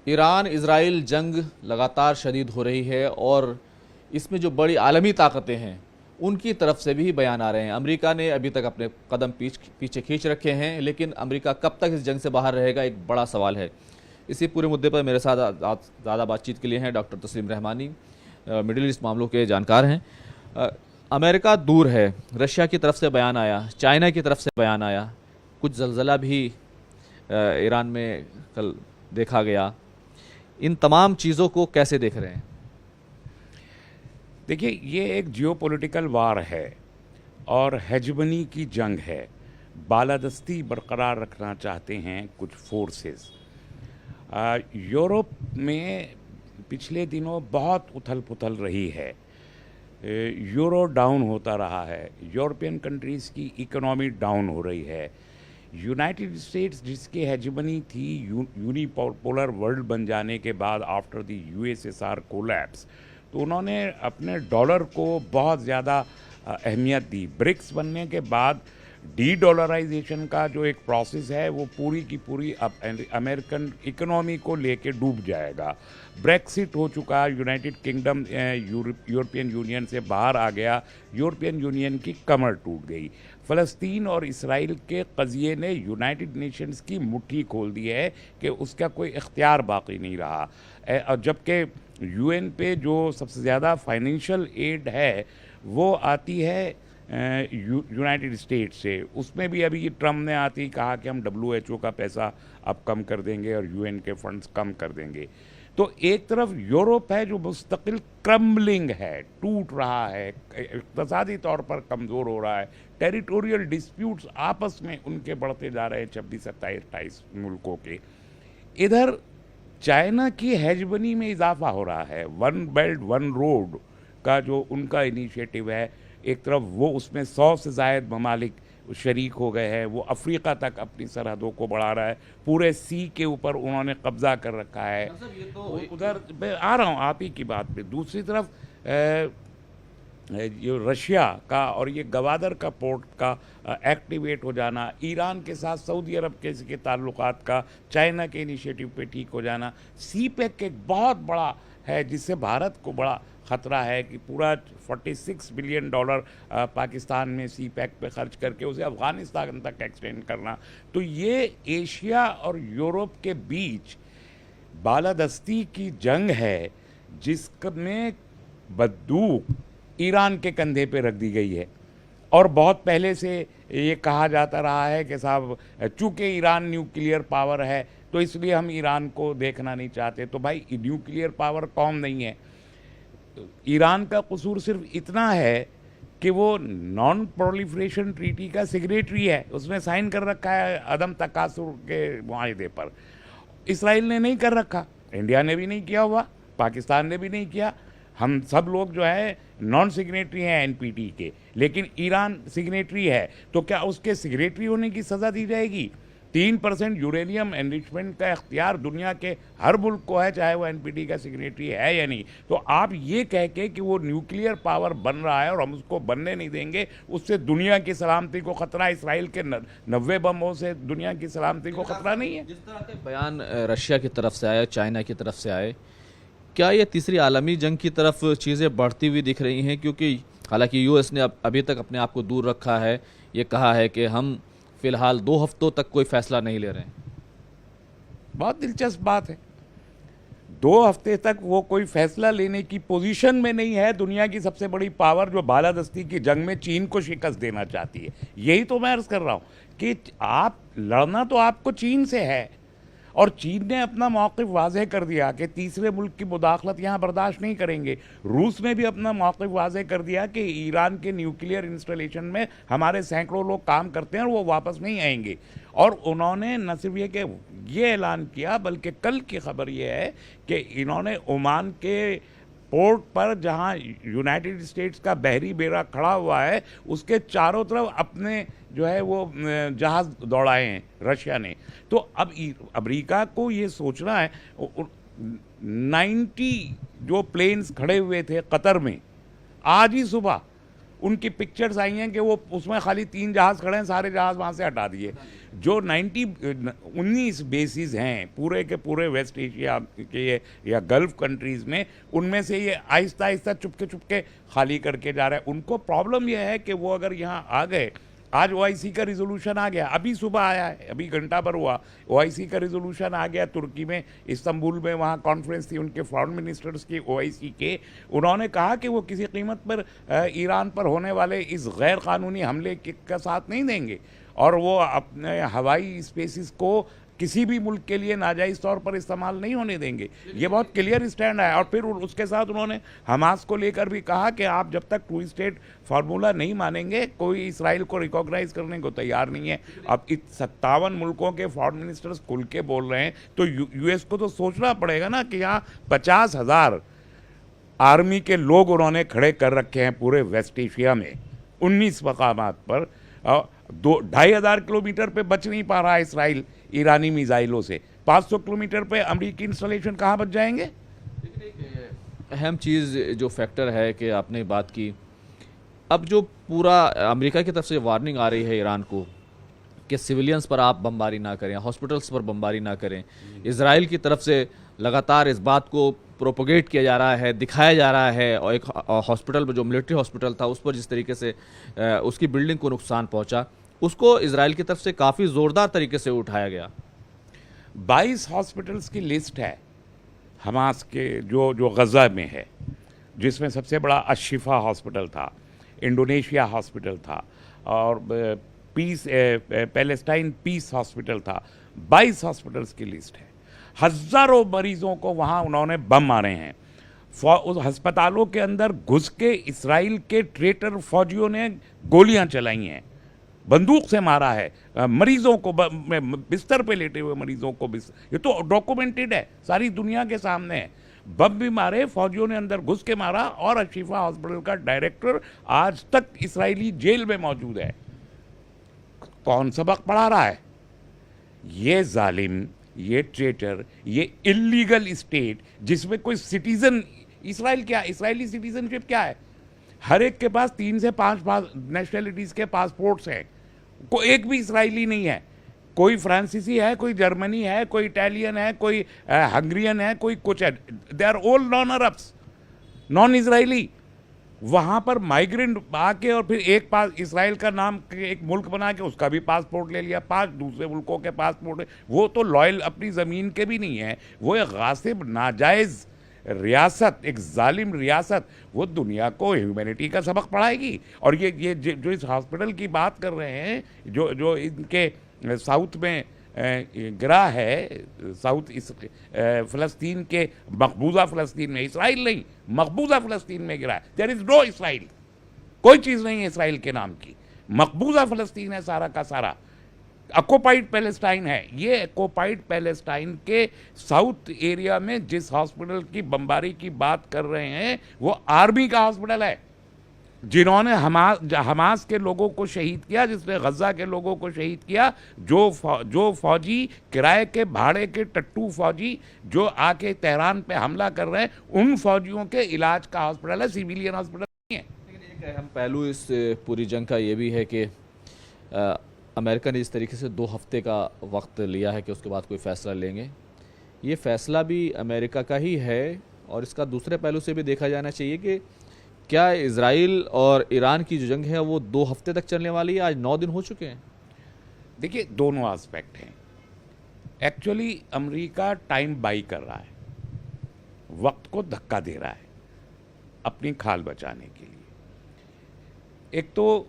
Iran Israel जंग लगातार शदीद हो रही है और इसमें जो बड़ी आलमी ताकतें हैं उनकी तरफ से भी बयान आ रहे हैं। अमेरिका ने अभी तक अपने कदम पीछे खींच रखे हैं, लेकिन अमेरिका कब तक इस जंग से बाहर रहेगा एक बड़ा सवाल है। इसी पूरे मुद्दे पर मेरे साथ ज़्यादा बातचीत के लिए हैं डॉक्टर तस्लीम रहमानी, मिडिल ईस्ट मामलों के जानकार हैं। अमेरिका दूर है, रशिया की तरफ से बयान आया, चाइना की तरफ से बयान आया, कुछ जलजला भी ईरान में कल देखा गया। इन तमाम चीज़ों को कैसे देख रहे हैं? देखिए, ये एक जियोपॉलिटिकल वार है और हेजमनी की जंग है। बालादस्ती बरकरार रखना चाहते हैं कुछ फोर्सेस। यूरोप में पिछले दिनों बहुत उथल पुथल रही है। यूरो डाउन होता रहा है, यूरोपियन कंट्रीज़ की इकोनॉमी डाउन हो रही है। यूनाइटेड स्टेट्स जिसकी हेजमनी थी यूनिपोलर वर्ल्ड बन जाने के बाद आफ्टर द यूएसएसआर कोलैप्स, तो उन्होंने अपने डॉलर को बहुत ज़्यादा अहमियत दी। ब्रिक्स बनने के बाद डी डॉलराइजेशन का जो एक प्रोसेस है वो पूरी की पूरी अमेरिकन इकोनॉमी को लेके डूब जाएगा। ब्रेक्सिट हो चुका, यूनाइटेड किंगडम यूरोपियन यूनियन से बाहर आ गया, यूरोपियन यूनियन की कमर टूट गई। फ़लस्तीन और इसराइल के कज़िये ने यूनाइटेड नेशंस की मुट्ठी खोल दी है कि उसका कोई इख्तियार बाकी नहीं रहा। जबकि यूएन पे जो सबसे ज़्यादा फाइनेंशियल एड है वो आती है यूनाइटेड स्टेट्स से। उसमें भी अभी ट्रम्प ने आते ही कहा कि हम डब्ल्यूएचओ का पैसा अब कम कर देंगे और यूएन के फंड्स कम कर देंगे। तो एक तरफ यूरोप है जो मुस्तकिल क्रम्बलिंग है, टूट रहा है, इक़्तिसादी तौर पर कमज़ोर हो रहा है। टेरिटोरियल डिस्प्यूट्स आपस में उनके बढ़ते जा रहे हैं 26, 27, 28 मुल्कों के। इधर चाइना की हेजमनी में इजाफा हो रहा है। वन बेल्ट वन रोड का जो उनका इनिशिएटिव है, एक तरफ वो उसमें 100 से ज़ायद ममालिक शरीक हो गए हैं। वो अफ्रीका तक अपनी सरहदों को बढ़ा रहा है, पूरे सी के ऊपर उन्होंने कब्जा कर रखा है। उधर मैं आ रहा हूँ आप ही की बात पे। दूसरी तरफ जो रशिया का और ये गवादर का पोर्ट का एक्टिवेट हो जाना, ईरान के साथ सऊदी अरब के ताल्लुकात का चाइना के इनिशिएटिव पे ठीक हो जाना, सी पैक एक बहुत बड़ा है जिससे भारत को बड़ा ख़तरा है कि पूरा $46 बिलियन पाकिस्तान में सी पैक पे खर्च करके उसे अफ़गानिस्तान तक एक्सटेंड करना। तो ये एशिया और यूरोप के बीच बालादस्ती की जंग है जिसमें बंदूक ईरान के कंधे पे रख दी गई है। और बहुत पहले से ये कहा जाता रहा है कि साहब चूँकि ईरान न्यूक्लियर पावर है तो इसलिए हम ईरान को देखना नहीं चाहते। तो भाई न्यूक्लियर पावर कौन नहीं है? ईरान का कसूर सिर्फ इतना है कि वो नॉन प्रोलिफरेशन ट्रीटी का सिग्नेटरी है, उसमें साइन कर रखा है अदम तकासुर के मुआहदे पर। इसराइल ने नहीं कर रखा, इंडिया ने भी नहीं किया हुआ, पाकिस्तान ने भी नहीं किया। हम सब लोग जो है नॉन सिग्नेटरी हैं एनपीटी के, लेकिन ईरान सिग्नेटरी है। तो क्या उसके सिग्नेटरी होने की सज़ा दी जाएगी? 3% यूरेनियम एनरिचमेंट का इख्तियार दुनिया के हर मुल्क को है, चाहे वो एनपीटी का सिग्नेटरी है या नहीं। तो आप ये कह के कि वो न्यूक्लियर पावर बन रहा है और हम उसको बनने नहीं देंगे, उससे दुनिया की सलामती को ख़तरा, इसराइल के 90 बमों से दुनिया की सलामती को ख़तरा नहीं है। जिस तरह के बयान रशिया की तरफ से आए, चाइना की तरफ से आए, क्या ये तीसरी आलमी जंग की तरफ चीज़ें बढ़ती हुई दिख रही हैं? क्योंकि हालांकि यूएस ने अभी तक अपने आप को दूर रखा है, ये कहा है कि हम फिलहाल 2 हफ्तों तक कोई फैसला नहीं ले रहे हैं। बहुत दिलचस्प बात है। 2 हफ्ते तक वो कोई फैसला लेने की पोजीशन में नहीं है। दुनिया की सबसे बड़ी पावर जो बालादस्ती की जंग में चीन को शिकस्त देना चाहती है। यही तो मैं अर्ज कर रहा हूँ कि आप लड़ना तो आपको चीन से है, और चीन ने अपना मौक़िफ़ वाज़ेह कर दिया कि तीसरे मुल्क की मुदाखलत यहाँ बर्दाश्त नहीं करेंगे। रूस ने भी अपना मौक़िफ़ वाज़ेह कर दिया कि ईरान के न्यूक्लियर इंस्टॉलेशन में हमारे सैकड़ों लोग काम करते हैं और वो वापस नहीं आएंगे। और उन्होंने न सिर्फ ये ऐलान किया, बल्कि कल की खबर ये है कि इन्होंने ओमान के पोर्ट पर जहां यूनाइटेड स्टेट्स का बहरी बेड़ा खड़ा हुआ है उसके चारों तरफ अपने जो है वो जहाज़ दौड़ाए हैं रशिया ने। तो अब अमेरिका को ये सोचना है। 90 जो प्लेन्स खड़े हुए थे कतर में, आज ही सुबह उनकी पिक्चर्स आई हैं कि वो उसमें खाली 3 जहाज़ खड़े हैं, सारे जहाज़ वहाँ से हटा दिए। जो 19 बेसिस हैं पूरे के पूरे वेस्ट एशिया के या गल्फ कंट्रीज़ में, उनमें से ये आहिस्ता आहिस्ता चुपके चुपके खाली करके जा रहे हैं। उनको प्रॉब्लम यह है कि वो अगर यहाँ आ गए, आज OIC का रिजोल्यूशन आ गया, अभी सुबह आया है, अभी घंटा भर हुआ, OIC का रिजोल्यूशन आ गया तुर्की में, इस्तांबुल में वहाँ कॉन्फ्रेंस थी उनके फॉरेन मिनिस्टर्स की OIC के। उन्होंने कहा कि वो किसी कीमत पर ईरान पर होने वाले इस गैर कानूनी हमले का साथ नहीं देंगे, और वो अपने हवाई स्पेसिस को किसी भी मुल्क के लिए नाजायज़ तौर पर इस्तेमाल नहीं होने देंगे। ये बहुत क्लियर स्टैंड है। और फिर उसके साथ उन्होंने हमास को लेकर भी कहा कि आप जब तक 2 स्टेट फार्मूला नहीं मानेंगे, कोई इसराइल को रिकॉग्नाइज करने को तैयार नहीं है। अब 57 मुल्कों के फॉरेन मिनिस्टर्स खुल के बोल रहे हैं, तो US को तो सोचना पड़ेगा ना कि यहाँ 50,000 आर्मी के लोग उन्होंने खड़े कर रखे हैं पूरे वेस्ट एशिया में 19 मकामात पर। 2,500 किलोमीटर पे बच नहीं पा रहा है इसराइल ईरानी मिसाइलों से। 500 किलोमीटर पे अमेरिकी इंस्टॉलेशन कहाँ बच जाएंगे? अहम चीज़ जो फैक्टर है कि आपने बात की, अब जो पूरा अमेरिका की तरफ से वार्निंग आ रही है ईरान को कि सिविलियंस पर आप बमबारी ना करें, हॉस्पिटल्स पर बमबारी ना करें। इजराइल की तरफ से लगातार इस बात को प्रोपोगेट किया जा रहा है, दिखाया जा रहा है, और एक हॉस्पिटल जो मिलिट्री हॉस्पिटल था उस पर जिस तरीके से उसकी बिल्डिंग को नुकसान पहुंचा, उसको इजराइल की तरफ से काफ़ी ज़ोरदार तरीके से उठाया गया। 22 हॉस्पिटल्स की लिस्ट है हमास के जो गज़ा में है, जिसमें सबसे बड़ा अशिफा हॉस्पिटल था, इंडोनेशिया हॉस्पिटल था, और पैलेस्टाइन पीस हॉस्पिटल था। 22 हॉस्पिटल्स की लिस्ट है। हज़ारों मरीजों को वहाँ उन्होंने बम मारे हैं। उस अस्पतालों के अंदर घुस के इसराइल के ट्रेटर फौजियों ने गोलियां चलाई हैं, बंदूक से मारा है मरीजों को, बिस्तर पे लेटे हुए मरीजों को। ये तो डॉक्यूमेंटेड है, सारी दुनिया के सामने है। बम भी मारे, फौजियों ने अंदर घुस के मारा, और अशीफा हॉस्पिटल का डायरेक्टर आज तक इसराइली जेल में मौजूद है। कौन सबक पढ़ा रहा है? ये जालिम, ये ट्रेटर, ये इलीगल स्टेट जिसमें कोई सिटीजन, इसराइल क्या, इसराइली सिटीजनशिप क्या है? हर एक के पास 3 से 5 नेशनलिटीज के पासपोर्ट्स हैं, कोई एक भी इसराइली नहीं है। कोई फ्रांसीसी है, कोई जर्मनी है, कोई इटालियन है, कोई हंगरियन है, कोई कुछ है। They are all non Arabs, non Israeli. वहाँ पर माइग्रेंट आके और फिर एक पास इसराइल का नाम एक मुल्क बना के उसका भी पासपोर्ट ले लिया, 5 दूसरे मुल्कों के पासपोर्ट है। वो तो लॉयल अपनी ज़मीन के भी नहीं है, वो एक गासिब नाजायज़ रियासत, एक जालिम रियासत, वो दुनिया को ह्यूमैनिटी का सबक पढ़ाएगी। और ये जो इस हॉस्पिटल की बात कर रहे हैं, जो इनके साउथ में गिरा है, साउथ इस फ़लस्तीन के मकबूजा फ़लस्तीन में, इसराइल नहीं, मकबूजा फ़लस्तीन में गिरा है। देयर इज़ नो इसराइल, कोई चीज़ नहीं है इसराइल के नाम की। मकबूजा फ़लस्तीन है सारा का सारा, ऑक्युपाइड पैलेस्टाइन है। ये ऑक्युपाइड पैलेस्टाइन के साउथ एरिया में जिस हॉस्पिटल की बमबारी की बात कर रहे हैं, वो आर्मी का हॉस्पिटल है, जिन्होंने हमास के लोगों को शहीद किया, जिसने गज़ा के लोगों को शहीद किया। जो फौजी, किराए के भाड़े के टट्टू फौजी जो आके तेहरान पे हमला कर रहे हैं, उन फौजियों के इलाज का हॉस्पिटल है, सिविलियन हॉस्पिटल नहीं है। लेकिन एक अहम पहलू इस पूरी जंग का ये भी है कि अमेरिका ने इस तरीके से 2 हफ्ते का वक्त लिया है कि उसके बाद कोई फ़ैसला लेंगे। ये फ़ैसला भी अमेरिका का ही है, और इसका दूसरे पहलू से भी देखा जाना चाहिए कि क्या इजराइल और ईरान की जो जंग है वो 2 हफ्ते तक चलने वाली है? आज 9 दिन हो चुके हैं। देखिए, दोनों एस्पेक्ट हैं। एक्चुअली अमेरिका टाइम बाई कर रहा है, वक्त को धक्का दे रहा है अपनी खाल बचाने के लिए। एक तो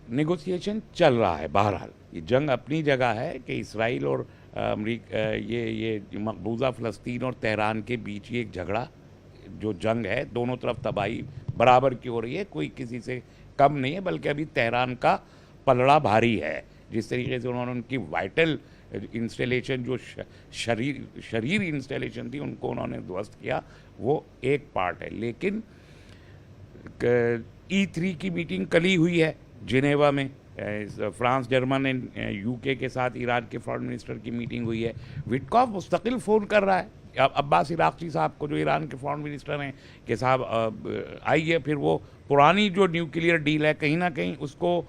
नेगोशिएशन चल रहा है, बहरहाल ये जंग अपनी जगह है कि इसराइल और अमेरिका, ये मकबूजा फ़लस्तीन और तेहरान के बीच ही एक झगड़ा, जो जंग है, दोनों तरफ तबाही बराबर की हो रही है, कोई किसी से कम नहीं है, बल्कि अभी तेहरान का पलड़ा भारी है। जिस तरीके से उन्होंने उनकी वाइटल इंस्टॉलेशन, जो शरीर इंस्टॉलेशन थी, उनको उन्होंने ध्वस्त किया, वो एक पार्ट है। लेकिन E3 की मीटिंग कल ही हुई है जिनेवा में, फ्रांस, जर्मन एंड UK के साथ ईरान के फॉरेन मिनिस्टर की मीटिंग हुई है। विटकॉफ मुस्तकिल फ़ोन कर रहा है अब्बास इराक़ची साहब को, जो ईरान के फॉरेन मिनिस्टर हैं, कि साहब आइए, फिर वो पुरानी जो न्यूक्लियर डील है कहीं ना कहीं उसको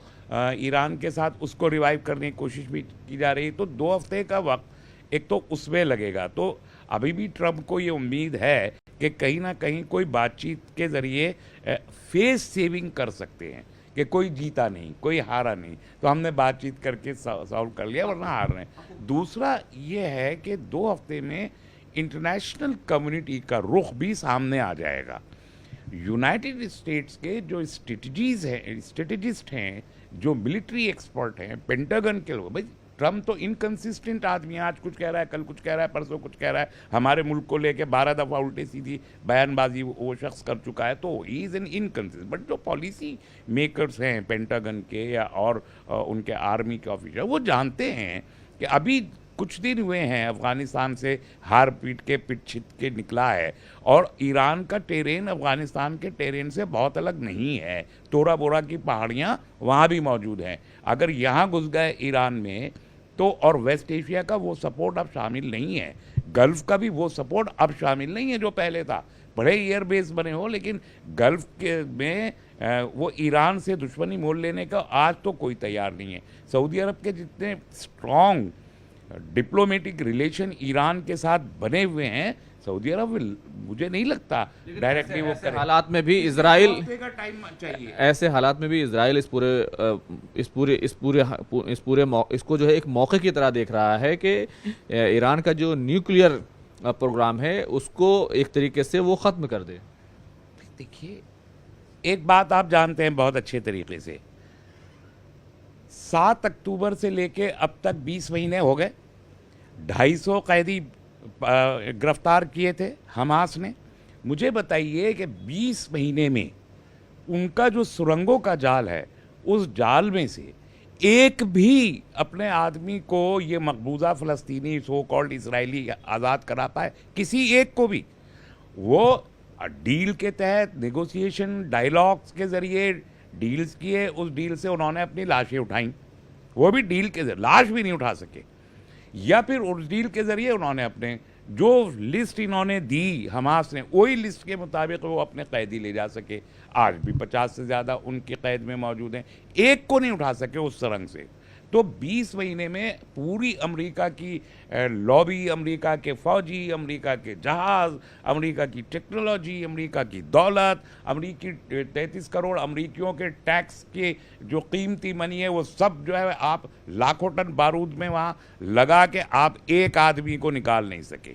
ईरान के साथ उसको रिवाइव करने की कोशिश भी की जा रही है। तो 2 हफ्ते का वक्त एक तो उसमें लगेगा। तो अभी भी ट्रंप को ये उम्मीद है कि कहीं ना कहीं कोई बातचीत के ज़रिए फेस सेविंग कर सकते हैं, कि कोई जीता नहीं, कोई हारा नहीं, तो हमने बातचीत करके सॉल्व कर लिया, वरना हार रहे हैं। दूसरा ये है कि 2 हफ्ते में इंटरनेशनल कम्युनिटी का रुख भी सामने आ जाएगा। यूनाइटेड स्टेट्स के जो स्ट्रेटजिस्ट हैं, जो मिलिट्री एक्सपर्ट हैं, पेंटागन के लोग, भाई ट्रम्प तो इनकंसिस्टेंट आदमी है, आज कुछ कह रहा है, कल कुछ कह रहा है, परसों कुछ कह रहा है, हमारे मुल्क को लेके 12 दफ़ा उल्टी सीधी बयानबाजी वो शख्स कर चुका है, तो he is an inconsistent. But जो पॉलिसी मेकर्स हैं पेंटागन के या और उनके आर्मी के ऑफिसर, वो जानते हैं कि अभी कुछ दिन हुए हैं अफ़गानिस्तान से हार पीट छित के निकला है, और ईरान का टेरेन अफ़गानिस्तान के टेरेन से बहुत अलग नहीं है। तोरा बोरा की पहाड़ियाँ वहाँ भी मौजूद हैं। अगर यहाँ घुस गए ईरान में तो, और वेस्ट एशिया का वो सपोर्ट अब शामिल नहीं है, गल्फ़ का भी वो सपोर्ट अब शामिल नहीं है जो पहले था। बड़े एयरबेस बने हो, लेकिन गल्फ़ के में वो ईरान से दुश्मनी मोल लेने का आज तो कोई तैयार नहीं है। सऊदी अरब के जितने स्ट्रॉन्ग डिप्लोमेटिक रिलेशन ईरान के साथ बने हुए हैं, सऊदी अरब मुझे नहीं लगता डायरेक्टली वो करे। हालात में भी इजराइल का टाइम चाहिए। ऐसे हालात में भी इजराइल इसको जो है एक मौके की तरह देख रहा है कि ईरान का जो न्यूक्लियर प्रोग्राम है उसको एक तरीके से वो ख़त्म कर दे। देखिए, एक बात आप जानते हैं बहुत अच्छे तरीके से, 7 अक्टूबर से लेके अब तक 20 महीने हो गए, 250 कैदी गिरफ्तार किए थे हमास ने। मुझे बताइए कि 20 महीने में उनका जो सुरंगों का जाल है, उस जाल में से एक भी अपने आदमी को ये मकबूजा फ़लस्तीनी सो कॉल्ड इसराइली आज़ाद करा पाए? किसी एक को भी? वो डील के तहत नेगोशिएशन डायलॉग्स के ज़रिए डील्स किए, उस डील से उन्होंने अपनी लाशें उठाईं, वो भी डील के ज़रिए, लाश भी नहीं उठा सके। या फिर उस डील के ज़रिए उन्होंने अपने जो लिस्ट इन्होंने दी हमास ने, वही लिस्ट के मुताबिक वो अपने कैदी ले जा सके। आज भी 50 से ज़्यादा उनकी कैद में मौजूद हैं, एक को नहीं उठा सके उस सुरंग से। तो 20 महीने में पूरी अमेरिका की लॉबी, अमेरिका के फ़ौजी, अमेरिका के जहाज़, अमेरिका की टेक्नोलॉजी, अमेरिका की दौलत, अमेरिकी 33 करोड़ अमेरिकियों के टैक्स के जो कीमती मनी है, वो सब जो है आप लाखों टन बारूद में वहाँ लगा के आप एक आदमी को निकाल नहीं सके।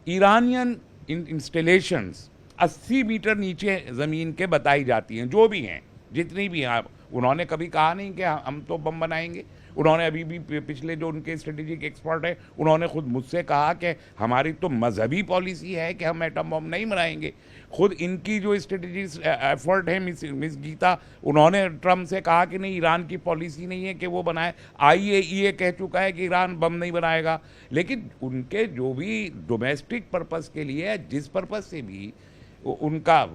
ईरानियन इंस्टॉलेशंस 80 मीटर नीचे ज़मीन के बताई जाती हैं, जो भी हैं, जितनी भी हैं। उन्होंने कभी कहा नहीं कि हम तो बम बनाएंगे। उन्होंने अभी भी पिछले जो उनके स्ट्रेटेजिक एक्सपर्ट हैं, उन्होंने खुद मुझसे कहा कि हमारी तो मजहबी पॉलिसी है कि हम एटम बम नहीं बनाएंगे। खुद इनकी जो स्ट्रेटेजिक एफर्ट है मिस गीता, उन्होंने ट्रम्प से कहा कि नहीं, ईरान की पॉलिसी नहीं है कि वो बनाए। IAEA कह चुका है कि ईरान बम नहीं बनाएगा। लेकिन उनके जो भी डोमेस्टिक पर्पस के लिए, जिस पर्पस से भी उनका,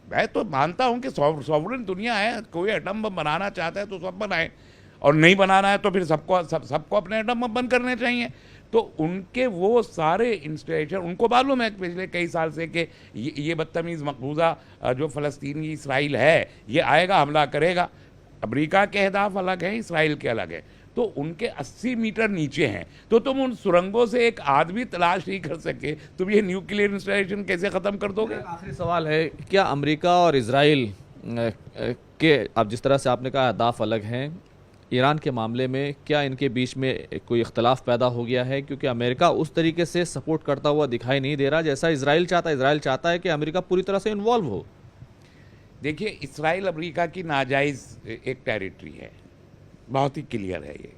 मैं तो मानता हूं कि सॉवरेन दुनिया है, कोई एटम बम बनाना चाहता है तो सब बनाए, और नहीं बनाना है तो फिर सबको अपने एटम बम बंद करने चाहिए। तो उनके वो सारे इंस्टॉलेशन, उनको मालूम है पिछले कई साल से कि ये बदतमीज़ मकबूजा जो फ़लस्तीनी इसराइल है, ये आएगा, हमला करेगा। अमेरिका के अहदाफ अलग हैं, इसराइल के अलग हैं। तो उनके 80 मीटर नीचे हैं, तो तुम उन सुरंगों से एक आदमी तलाश नहीं कर सके, तुम ये न्यूक्लियर इंस्टॉलेशन कैसे ख़त्म कर दोगे? आखिरी सवाल है, क्या अमेरिका और इजराइल के, अब जिस तरह से आपने कहा अहदाफ अलग हैं, ईरान के मामले में क्या इनके बीच में कोई इख्तलाफ पैदा हो गया है? क्योंकि अमेरिका उस तरीके से सपोर्ट करता हुआ दिखाई नहीं दे रहा जैसा इजराइल चाहता है। इजराइल चाहता है कि अमेरिका पूरी तरह से इन्वॉल्व हो। देखिए, इसराइल अमेरिका की नाजायज़ एक टेरिटरी है, बहुत ही क्लियर है। ये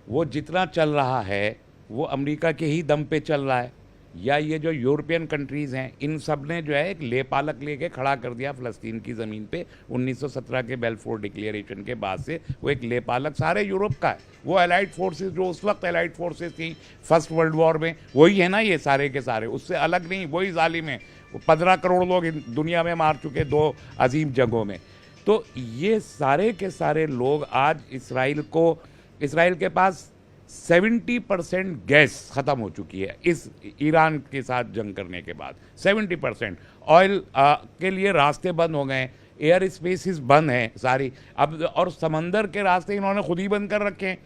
वो जितना चल रहा है वो अमेरिका के ही दम पे चल रहा है, या ये जो यूरोपियन कंट्रीज़ हैं, इन सब ने जो है एक लेपालक लेके खड़ा कर दिया फ़लस्तीन की ज़मीन पे। 1917 के बेल्फोर डिक्लेरेशन के बाद से वो एक लेपालक सारे यूरोप का है। वो अलाइड फोर्सेस जो उस वक्त अलाइड फोर्सेस थी फर्स्ट वर्ल्ड वॉर में, वही है ना ये सारे के सारे, उससे अलग नहीं। वही जालिम है, वो 15 करोड़ लोग दुनिया में मार चुके 2 अजीम जंगों में। तो ये सारे के सारे लोग आज इसराइल के पास 70% गैस ख़त्म हो चुकी है इस ईरान के साथ जंग करने के बाद। 70% ऑयल के लिए रास्ते बंद हो गए हैं, एयर स्पेसिस बंद हैं सारी अब, और समंदर के रास्ते इन्होंने खुद ही बंद कर रखे हैं।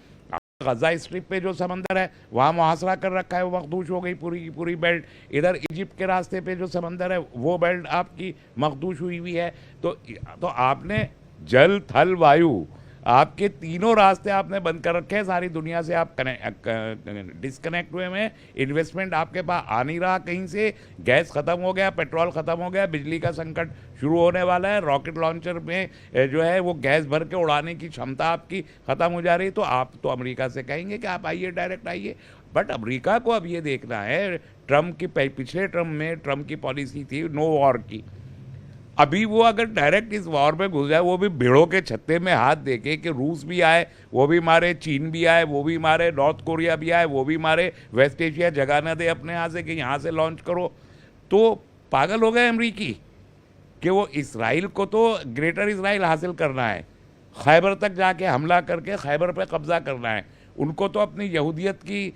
गजा स्ट्रिप पे जो समंदर है वहाँ मुहासरा कर रखा है, वो मखदूश हो गई पूरी की पूरी बेल्ट। इधर इजिप्ट के रास्ते पे जो समंदर है वो बेल्ट आपकी मखदूश हुई हुई है। तो आपने जल थल वायु आपके तीनों रास्ते आपने बंद कर रखे हैं, सारी दुनिया से आप डिस्कनेक्ट हुए हैं। इन्वेस्टमेंट आपके पास आ नहीं रहा कहीं से, गैस ख़त्म हो गया, पेट्रोल ख़त्म हो गया, बिजली का संकट शुरू होने वाला है, रॉकेट लॉन्चर में जो है वो गैस भर के उड़ाने की क्षमता आपकी ख़त्म हो जा रही है। तो आप तो अमेरिका से कहेंगे कि आप आइए, डायरेक्ट आइए, बट अमेरिका को अब ये देखना है, ट्रम्प की पिछले ट्रम्प में ट्रम्प की पॉलिसी थी नो वॉर की। अभी वो अगर डायरेक्ट इस वॉर में घुस जाए, वो भी भेड़ों के छत्ते में हाथ देके कि रूस भी आए वो भी मारे, चीन भी आए वो भी मारे, नॉर्थ कोरिया भी आए वो भी मारे, वेस्ट एशिया जगह ना दे अपने यहाँ से कि यहाँ से लॉन्च करो, तो पागल हो गए अमरीकी कि वो इसराइल को तो ग्रेटर इसराइल हासिल करना है, खैबर तक जाके हमला करके खैबर पे कब्जा करना है, उनको तो अपनी यहूदियत की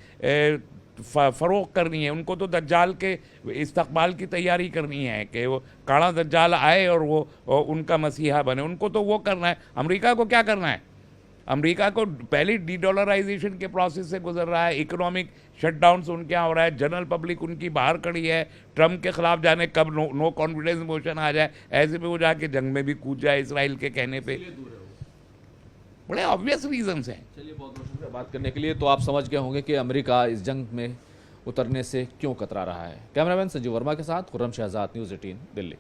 फ़रोग़ करनी है, उनको तो दज्जाल के इस्तकबाल की तैयारी करनी है कि वो काला दज्जाल आए और वो उनका मसीहा बने, उनको तो वो करना है। अमेरिका को क्या करना है? अमेरिका को पहले डीडॉलराइजेशन के प्रोसेस से गुजर रहा है, इकोनॉमिक शटडाउन उनके यहाँ हो रहा है, जनरल पब्लिक उनकी बाहर खड़ी है, ट्रम्प के खिलाफ जाने कब नो कॉन्फिडेंस मोशन आ जाए, ऐसे में वो जाके जंग में भी कूद जाए इसराइल के कहने पे। बड़े ऑब्वियस रीजंस हैं। चलिए, बहुत बहुत शुक्रिया बात करने के लिए। तो आप समझ गए होंगे कि अमेरिका इस जंग में उतरने से क्यों कतरा रहा है। कैमरामैन संजीव वर्मा के साथ खुर्रम शहजाद, न्यूज़ 18 दिल्ली।